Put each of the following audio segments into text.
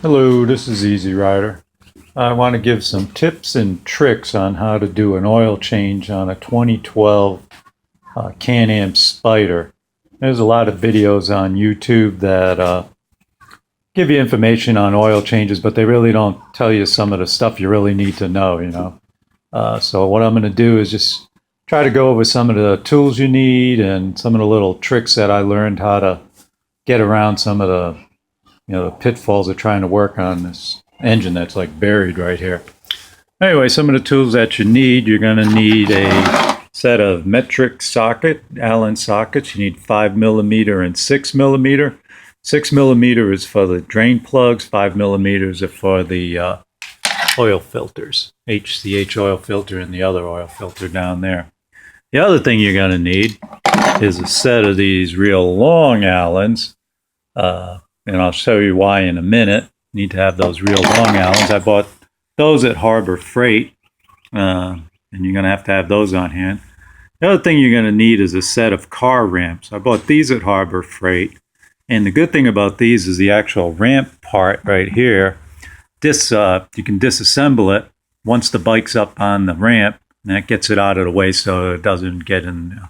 Hello, this is Easy Rider. I want to give some tips and tricks on how to do an oil change on a 2012 Can-Am Spyder. There's a lot of videos on YouTube that give you information on oil changes, but they really don't tell you some of the stuff you really need to know. So what I'm going to do is just try to go over some of the tools you need and some of the little tricks that I learned how to get around some of the pitfalls of trying to work on this engine that's like buried right here. Anyway, some of the tools that you need, you're going to need a set of metric socket, Allen sockets. You need 5mm and 6mm. 6mm is for the drain plugs, 5mm are for the oil filters, HCH oil filter and the other oil filter down there. The other thing you're going to need is a set of these real long Allens. And I'll show you why in a minute. You need to have those real long Allens. I bought those at Harbor Freight, and you're going to have those on hand. The other thing you're going to need is a set of car ramps. I bought these at Harbor Freight, and the good thing about these is the actual ramp part right here. This you can disassemble it once the bike's up on the ramp, and that gets it out of the way so it doesn't get in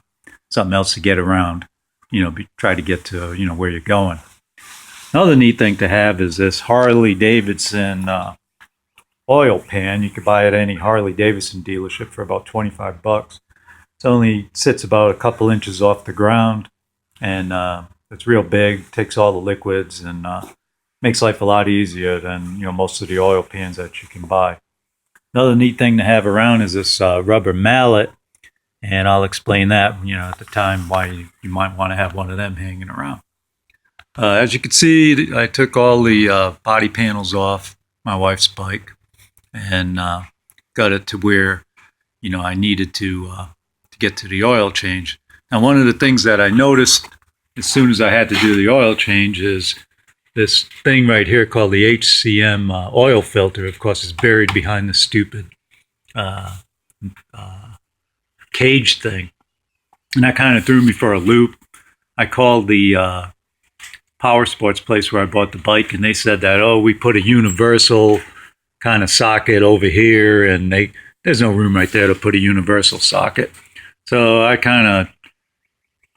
something else to get around. Try to get to where you're going. Another neat thing to have is this Harley Davidson oil pan. You can buy it at any Harley Davidson dealership for about 25 bucks. It only sits about a couple inches off the ground, and it's real big, takes all the liquids, and makes life a lot easier than most of the oil pans that you can buy. Another neat thing to have around is this rubber mallet, and I'll explain that at the time why you might want to have one of them hanging around. As you can see, I took all the body panels off my wife's bike and got it to where I needed to get to the oil change. Now, one of the things that I noticed as soon as I had to do the oil change is this thing right here called the HCM oil filter. Of course, is buried behind the stupid cage thing, and that kind of threw me for a loop. I called the power sports place where I bought the bike, and they said that, we put a universal kind of socket over here, and there's no room right there to put a universal socket. So I kind of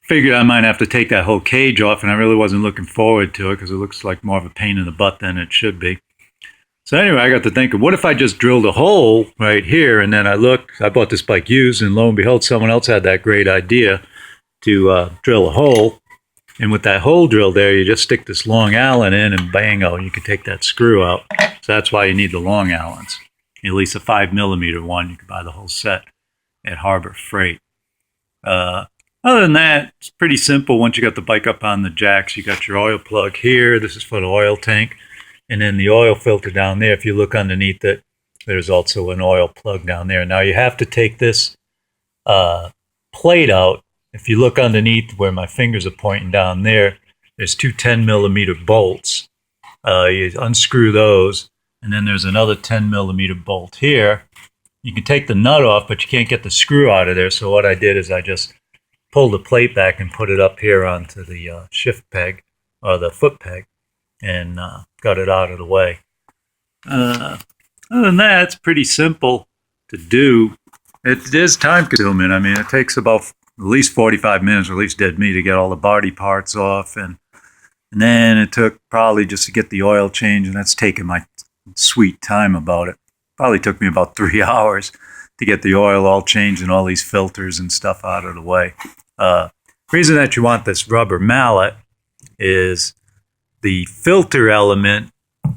figured I might have to take that whole cage off, and I really wasn't looking forward to it because it looks like more of a pain in the butt than it should be. So anyway, I got to thinking, what if I just drilled a hole right here? And then I bought this bike used, and lo and behold, someone else had that great idea to drill a hole. And with that hole drill there, you just stick this long Allen in, and bango, you can take that screw out. So that's why you need the long Allens. At least a 5mm one. You can buy the whole set at Harbor Freight. Other than that, it's pretty simple. Once you got the bike up on the jacks, you got your oil plug here. This is for the oil tank. And then the oil filter down there. If you look underneath it, there's also an oil plug down there. Now you have to take this plate out. If you look underneath where my fingers are pointing down there, there's two 10mm bolts. You unscrew those, and then there's another 10mm bolt here. You can take the nut off, but you can't get the screw out of there. So what I did is I just pulled the plate back and put it up here onto the shift peg, or the foot peg, and got it out of the way. Other than that, it's pretty simple to do. It is time consuming. I mean, it takes about at least 45 minutes, or at least did me, to get all the body parts off. And then it took probably just to get the oil change, and that's taking my sweet time about it. Probably took me about 3 hours to get the oil all changed and all these filters and stuff out of the way. Reason that you want this rubber mallet is the filter element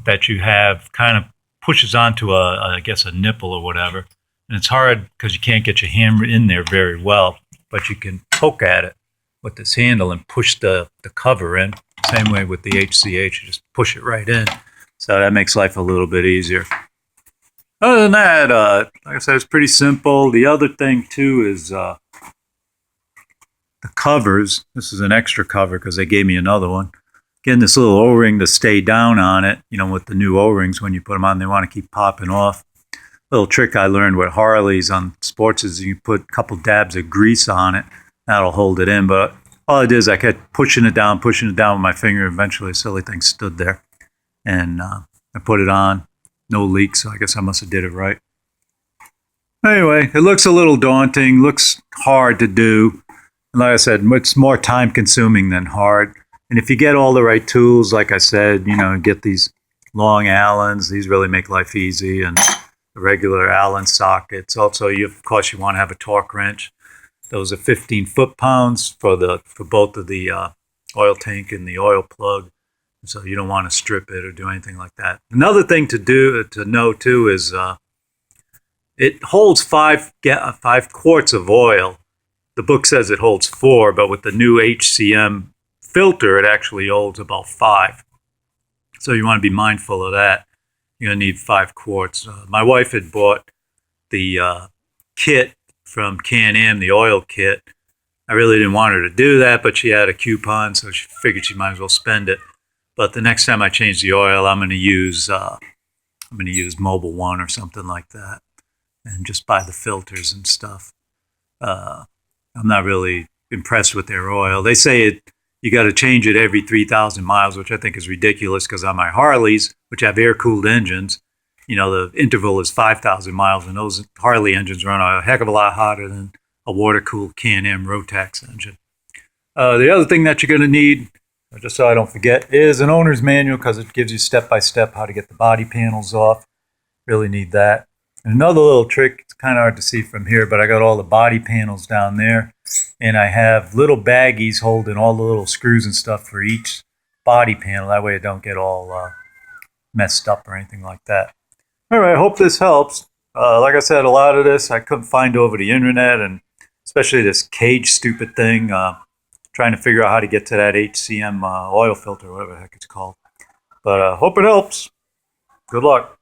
that you have kind of pushes onto I guess a nipple or whatever. And it's hard because you can't get your hammer in there very well. But you can poke at it with this handle and push the cover in. Same way with the HCH, you just push it right in. So that makes life a little bit easier. Other than that, like I said, it's pretty simple. The other thing, too, is the covers. This is an extra cover because they gave me another one. Getting this little O-ring to stay down on it. With the new O-rings, when you put them on, they want to keep popping off. Little trick I learned with Harleys on sports is you put a couple dabs of grease on it. That'll hold it in. But all I did is I kept pushing it down with my finger. Eventually, the silly thing stood there. And I put it on. No leaks, so I guess I must have did it right. Anyway, it looks a little daunting, looks hard to do. And like I said, it's more time consuming than hard. And if you get all the right tools, like I said, get these long Allens, these really make life easy, and the regular Allen sockets. Also, of course, you want to have a torque wrench. Those are 15 foot-pounds for both of the oil tank and the oil plug. So you don't want to strip it or do anything like that. Another thing to know too is it holds 5 quarts of oil. The book says it holds 4, but with the new HCM filter, it actually holds about 5. So you want to be mindful of that. You're going to need 5 quarts. My wife had bought the kit from Can-Am, the oil kit. I really didn't want her to do that, but she had a coupon, so she figured she might as well spend it. But the next time I change the oil, I'm going to use Mobil 1 or something like that, and just buy the filters and stuff. I'm not really impressed with their oil. They say you got to change it every 3,000 miles, which I think is ridiculous because on my Harleys, which have air-cooled engines, the interval is 5,000 miles, and those Harley engines run a heck of a lot hotter than a water-cooled Can-Am Rotax engine. The other thing that you're going to need, just so I don't forget, is an owner's manual because it gives you step-by-step how to get the body panels off. Really need that. And another little trick, it's kind of hard to see from here, but I got all the body panels down there, and I have little baggies holding all the little screws and stuff for each body panel. That way it don't get all messed up or anything like that. All right, I hope this helps. Like I said, a lot of this I couldn't find over the internet, and especially this cage stupid thing, trying to figure out how to get to that HCM oil filter, whatever the heck it's called. But hope it helps. Good luck.